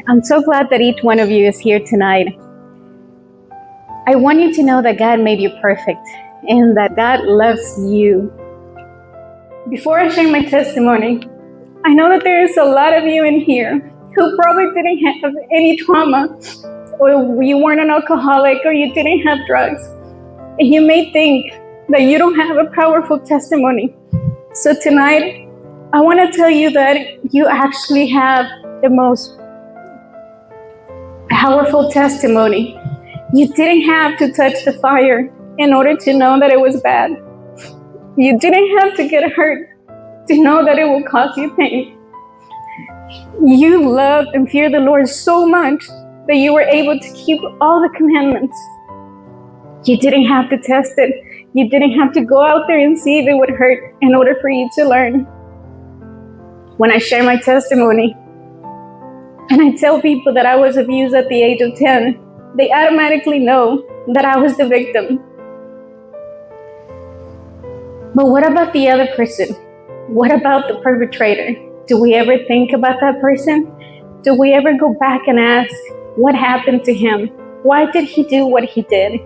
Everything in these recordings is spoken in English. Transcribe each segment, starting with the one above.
I'm so glad that each one of you is here tonight. I want you to know that God made you perfect and that God loves you. Before I share my testimony, I know that there is a lot of you in here who probably didn't have any trauma, or you weren't an alcoholic, or you didn't have drugs. And you may think that you don't have a powerful testimony. So tonight, I want to tell you that you actually have the most powerful testimony. You didn't have to touch the fire in order to know that it was bad. You didn't have to get hurt to know that it will cause you pain. You loved and feared the Lord so much that you were able to keep all the commandments. You didn't have to test it. You didn't have to go out there and see if it would hurt in order for you to learn. When I share my testimony and I tell people that I was abused at the age of 10, they automatically know that I was the victim. But what about the other person? What about the perpetrator? Do we ever think about that person? Do we ever go back and ask, what happened to him? Why did he do what he did?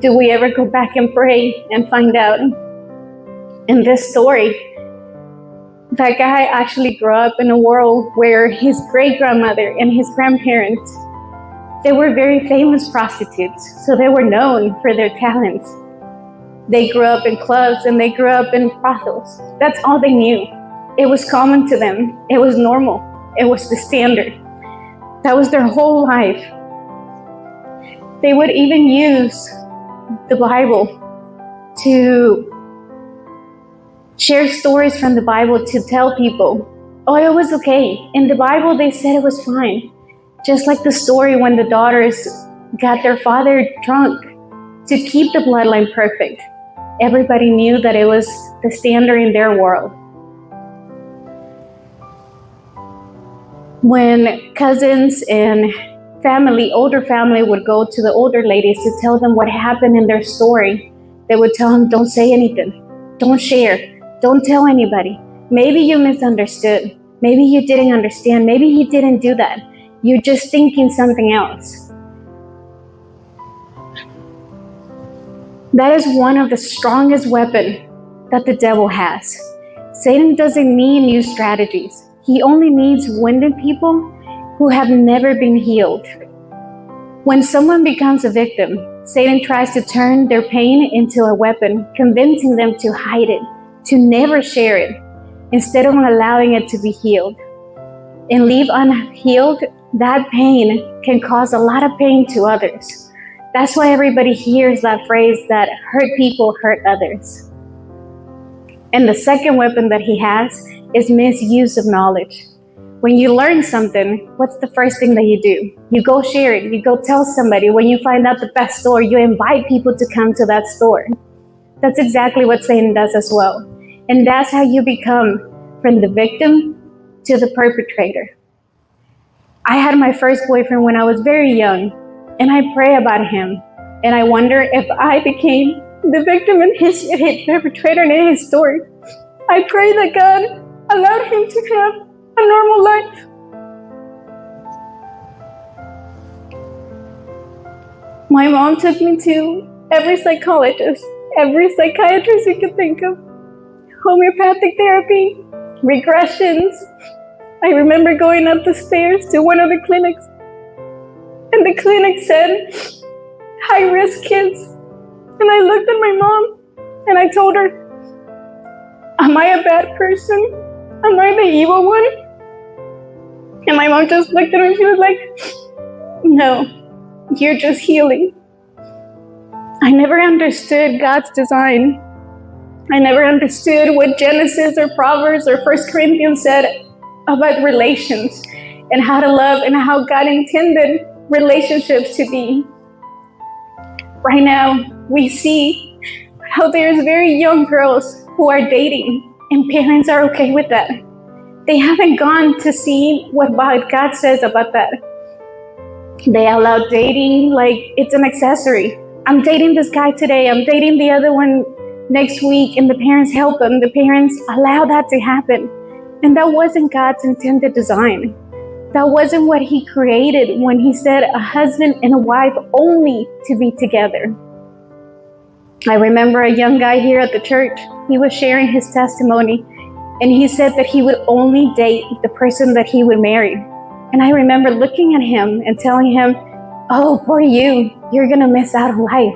Do we ever go back and pray and find out? In this story, that guy actually grew up in a world where his great-grandmother and his grandparents, they were very famous prostitutes, so they were known for their talents. They grew up in clubs and they grew up in brothels. That's all they knew. It was common to them. It was normal. It was the standard. That was their whole life. They would even use the Bible to share stories from the Bible to tell people, oh, it was okay. In the Bible, they said it was fine. Just like the story when the daughters got their father drunk to keep the bloodline perfect. Everybody knew that it was the standard in their world. When cousins and family, older family would go to the older ladies to tell them what happened in their story, they would tell them, don't say anything, don't share, don't tell anybody. Maybe you misunderstood. Maybe you didn't understand. Maybe he didn't do that. You're just thinking something else. That is one of the strongest weapons that the devil has. Satan doesn't need new strategies. He only needs wounded people who have never been healed. When someone becomes a victim, Satan tries to turn their pain into a weapon, convincing them to hide it, to never share it, instead of allowing it to be healed. And leave unhealed, that pain can cause a lot of pain to others. That's why everybody hears that phrase that hurt people hurt others. And the second weapon that he has is misuse of knowledge. When you learn something, what's the first thing that you do? You go share it. You go tell somebody. When you find out the best store, you invite people to come to that store. That's exactly what Satan does as well. And that's how you become from the victim to the perpetrator. I had my first boyfriend when I was very young, and I pray about him. And I wonder if I became the victim in his perpetrator in his story. I pray that God allowed him to have a normal life. My mom took me to every psychologist, every psychiatrist you could think of, homeopathic therapy, regressions. I remember going up the stairs to one of the clinics, and the clinic said, high-risk kids. And I looked at my mom, and I told her, am I a bad person? Am I the evil one? And my mom just looked at her and she was like, no, you're just healing. I never understood God's design. I never understood what Genesis or Proverbs or 1 Corinthians said about relations and how to love and how God intended relationships to be. Right now, we see how there's very young girls who are dating and parents are okay with that. They haven't gone to see what God says about that. They allow dating like it's an accessory. I'm dating this guy today, I'm dating the other one next week, and the parents help them. The parents allow that to happen. And that wasn't God's intended design. That wasn't what he created when he said a husband and a wife only to be together. I remember a young guy here at the church. He was sharing his testimony, and he said that he would only date the person that he would marry. And I remember looking at him and telling him, "Oh, poor you, you're gonna miss out on life."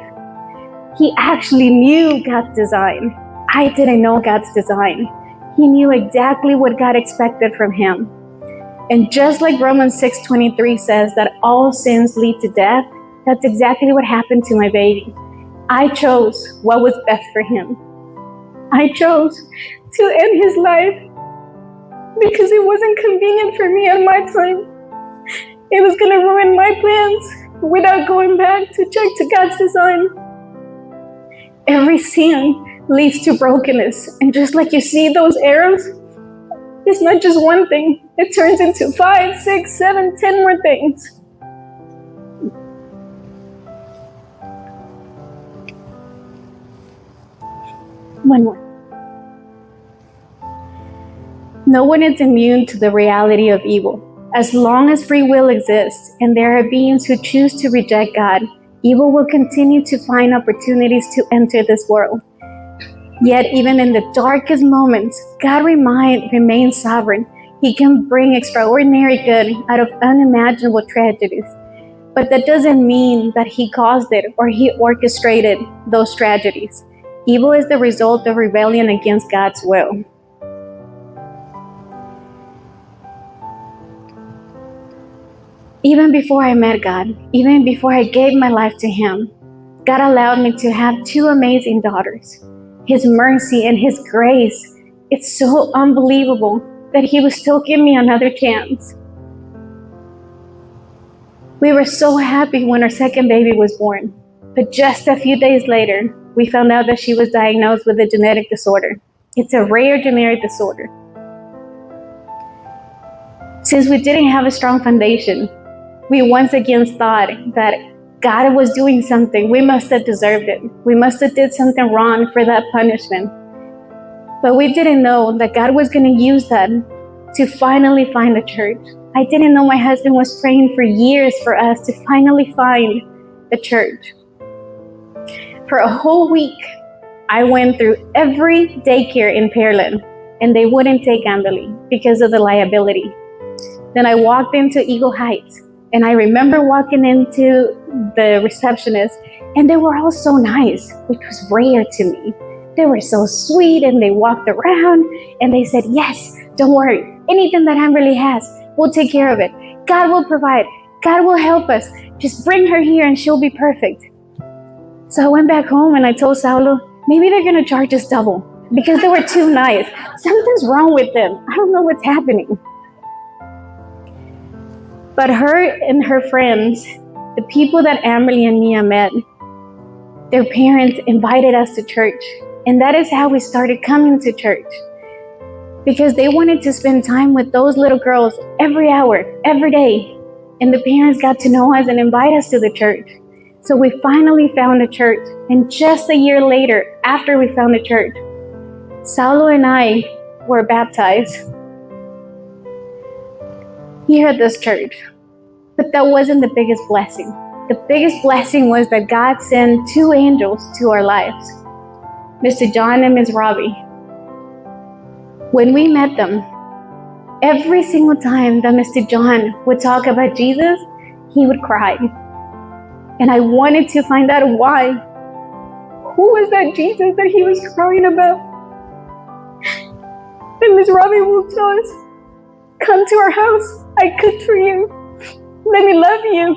He actually knew God's design. I didn't know God's design. He knew exactly what God expected from him. And just like Romans 6:23 says that all sins lead to death, that's exactly what happened to my baby. I chose what was best for him. I chose to end his life because it wasn't convenient for me at my time. It was going to ruin my plans without going back to check to God's design. Every sin leads to brokenness. And just like you see those arrows, it's not just one thing. It turns into 5, 6, 7, 10 more things. One more. No one is immune to the reality of evil. As long as free will exists and there are beings who choose to reject God, evil will continue to find opportunities to enter this world. Yet even in the darkest moments, God remains sovereign. He can bring extraordinary good out of unimaginable tragedies. But that doesn't mean that he caused it or he orchestrated those tragedies. Evil is the result of rebellion against God's will. Even before I met God, even before I gave my life to him, God allowed me to have 2 amazing daughters. His mercy and his grace, it's so unbelievable that he would still give me another chance. We were so happy when our second baby was born, but just a few days later, we found out that she was diagnosed with a genetic disorder. It's a rare genetic disorder. Since we didn't have a strong foundation, we once again thought that God was doing something. We must have deserved it. We must have did something wrong for that punishment. But we didn't know that God was going to use that to finally find a church. I didn't know my husband was praying for years for us to finally find a church. For a whole week, I went through every daycare in Pearland, and they wouldn't take Amberly because of the liability. Then I walked into Eagle Heights, and I remember walking into the receptionist, and they were all so nice, which was rare to me. They were so sweet, and they walked around, and they said, "Yes, don't worry. Anything that Amberly has, we'll take care of it. God will provide. God will help us. Just bring her here, and she'll be perfect." So I went back home, and I told Saulo, maybe they're going to charge us double because they were too nice. Something's wrong with them. I don't know what's happening. But her and her friends, the people that Amberly and Mia met, their parents invited us to church. And that is how we started coming to church. Because they wanted to spend time with those little girls every hour, every day. And the parents got to know us and invite us to the church. So we finally found a church. And just a year later, after we found a church, Saulo and I were baptized here at this church. But that wasn't the biggest blessing. The biggest blessing was that God sent 2 angels to our lives, Mr. John and Ms. Robbie. When we met them, every single time that Mr. John would talk about Jesus, he would cry. And I wanted to find out why. Who was that Jesus that he was crying about? And Ms. Robbie will tell us, "Come to our house. I cooked for you. Let me love you."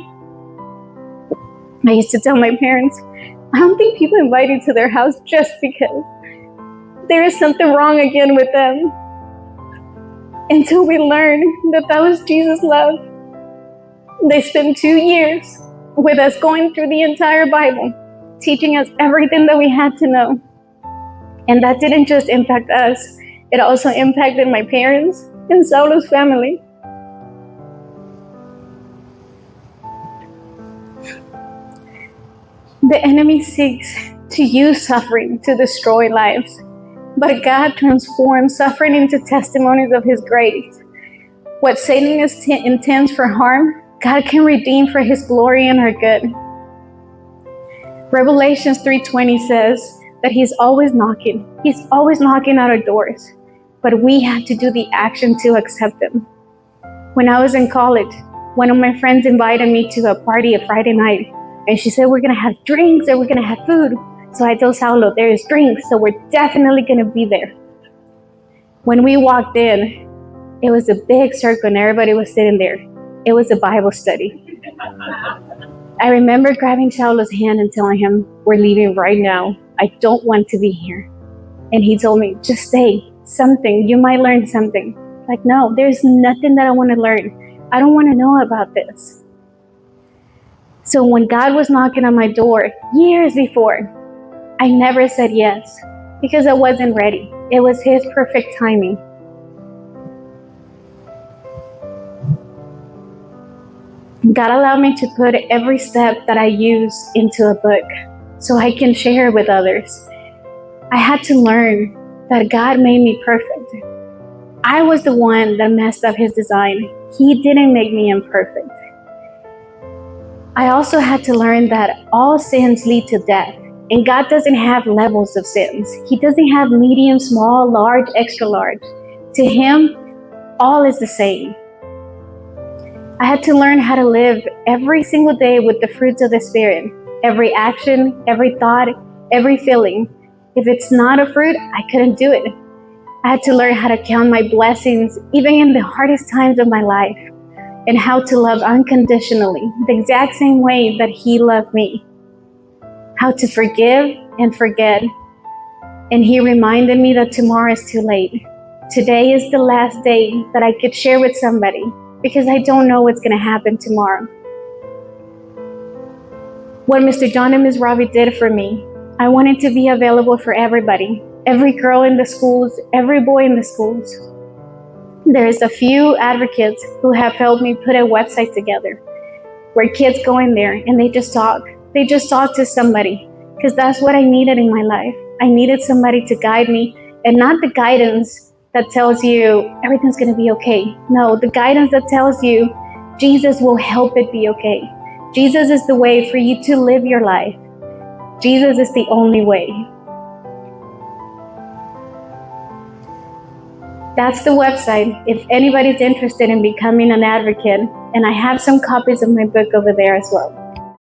I used to tell my parents, I don't think people invite you to their house just because. There is something wrong again with them. Until we learned that that was Jesus' love. They spent 2 years with us going through the entire Bible, teaching us everything that we had to know. And that didn't just impact us, it also impacted my parents and Saulo's family. The enemy seeks to use suffering to destroy lives, but God transforms suffering into testimonies of his grace. What Satan intends for harm, God can redeem for his glory and our good. Revelations 3:20 says that he's always knocking. He's always knocking at our doors, but we have to do the action to accept him. When I was in college, one of my friends invited me to a party a Friday night, and she said, we're gonna have drinks and we're gonna have food. So I told Saulo, there is drinks, so we're definitely gonna be there. When we walked in, it was a big circle and everybody was sitting there. It was a Bible study. I remember grabbing Saulo's hand and telling him, we're leaving right now. I don't want to be here. And he told me, just stay, something, you might learn something. Like, no, there's nothing that I want to learn. I don't want to know about this. So when God was knocking on my door years before, I never said yes because I wasn't ready. It was his perfect timing. God allowed me to put every step that I use into a book so I can share it with others. I had to learn that God made me perfect. I was the one that messed up his design. He didn't make me imperfect. I also had to learn that all sins lead to death, and God doesn't have levels of sins. He doesn't have medium, small, large, extra large. To him, all is the same. I had to learn how to live every single day with the fruits of the Spirit. Every action, every thought, every feeling. If it's not a fruit, I couldn't do it. I had to learn how to count my blessings, even in the hardest times of my life, and how to love unconditionally, the exact same way that he loved me. How to forgive and forget. And he reminded me that tomorrow is too late. Today is the last day that I could share with somebody, because I don't know what's going to happen tomorrow. What Mr. John and Ms. Robbie did for me, I wanted to be available for everybody, every girl in the schools, every boy in the schools. There's a few advocates who have helped me put a website together where kids go in there and they just talk. They just talk to somebody, because that's what I needed in my life. I needed somebody to guide me, and not the guidance that tells you everything's going to be okay. No, the guidance that tells you Jesus will help it be okay. Jesus is the way for you to live your life. Jesus is the only way. That's the website if anybody's interested in becoming an advocate, and I have some copies of my book over there as well.